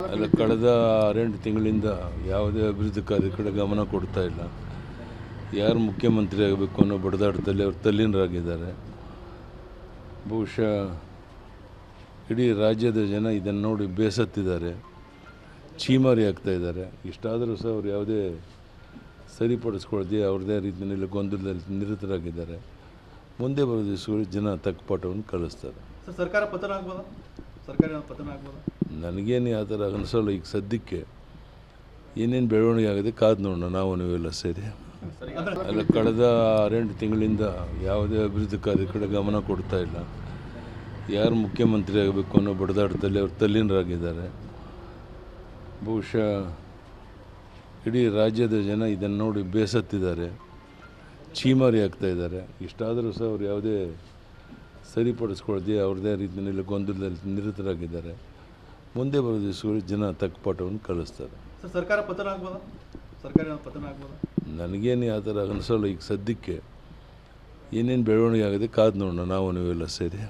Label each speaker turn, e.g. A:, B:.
A: ಅಲ್ಲ, ಕಳೆದ 6-8 ತಿಂಗಳಿಂದ ಯಾವುದೇ ಅಭಿವೃದ್ಧಿ ಕಾರ್ಯ ಕಡೆ ಗಮನ ಕೊಡ್ತಾ ಇಲ್ಲ. ಯಾರು ಮುಖ್ಯಮಂತ್ರಿ ಆಗಬೇಕು ಅನ್ನೋ ಬಡದಾಟದಲ್ಲಿ ಅವರು ತಲ್ಲೀನರಾಗಿದ್ದಾರೆ. ಬಹುಶಃ ಇಡೀ ರಾಜ್ಯದ ಜನ ಇದನ್ನು ನೋಡಿ ಬೇಸತ್ತಿದ್ದಾರೆ, ಛೀಮಾರಿ ಆಗ್ತಾ ಇದ್ದಾರೆ. ಇಷ್ಟಾದರೂ ಸಹ ಅವರು ಯಾವುದೇ ಸರಿಪಡಿಸ್ಕೊಳ್ಳದೆ ಅವ್ರದ್ದೇ ರೀತಿಯಲ್ಲಿ ಗೊಂದಲದಲ್ಲಿ ನಿರತರಾಗಿದ್ದಾರೆ. ಮುಂದೆ ಬರೋ ದಿವಸಗಳಲ್ಲಿ ಜನ ತಕ್ಕ ಪಾಠವನ್ನು ಕಲಿಸ್ತಾರೆ.
B: ಸರ್ಕಾರ ಪತನ ಆಗ್ಬೋದಾ? ಸರ್ಕಾರ ಪತನ ಆಗ್ಬೋದಾ?
A: ನನಗೇನು ಆ ಥರ ಅನಿಸೋಲ್ಲ. ಈಗ ಸದ್ಯಕ್ಕೆ ಏನೇನು ಬೆಳವಣಿಗೆ ಆಗಿದೆ ಕಾದು ನೋಡೋಣ ನಾವು ನೀವೆಲ್ಲ ಸೇರಿ. ಅಲ್ಲ, ಕಳೆದ 6-8 ತಿಂಗಳಿಂದ ಯಾವುದೇ ಅಭಿವೃದ್ಧಿ ಕಾರ್ಯ ಕಡೆ ಗಮನ ಕೊಡ್ತಾ ಇಲ್ಲ. ಯಾರು ಮುಖ್ಯಮಂತ್ರಿ ಆಗಬೇಕು ಅನ್ನೋ ಬಡದಾಟದಲ್ಲಿ ಅವರು ತಲ್ಲೀನರಾಗಿದ್ದಾರೆ. ಬಹುಶಃ ಇಡೀ ರಾಜ್ಯದ ಜನ ಇದನ್ನು ನೋಡಿ ಬೇಸತ್ತಿದ್ದಾರೆ, ಛೀಮಾರಿ ಆಗ್ತಾ ಇದ್ದಾರೆ. ಇಷ್ಟಾದರೂ ಸಹ ಅವರು ಯಾವುದೇ ಸರಿಪಡಿಸ್ಕೊಳ್ಳದೆ ಅವ್ರದ್ದೇ ರೀತಿಯಲ್ಲಿ ಗೊಂದಲದಲ್ಲಿ ನಿರತರಾಗಿದ್ದಾರೆ. ಮುಂದೆ ಬರೋ ದಿವಸಗಳಲ್ಲಿ ಜನ ತಕ್ಕ ಪಾಠವನ್ನು ಕಲಿಸ್ತಾರೆ.
B: ಸರ್ಕಾರ ಪತನ ಆಗ್ಬೋದಾ? ಸರ್ಕಾರ ಪತನ ಆಗ್ಬೋದಾ?
A: ನನಗೇನು ಆ ಥರ ಅನಿಸೋಲ್ಲ. ಈಗ ಸದ್ಯಕ್ಕೆ ಏನೇನು ಬೆಳವಣಿಗೆ ಆಗಿದೆ ಕಾದು ನೋಡೋಣ ನಾವು ನೀವೆಲ್ಲ ಸೇರಿ.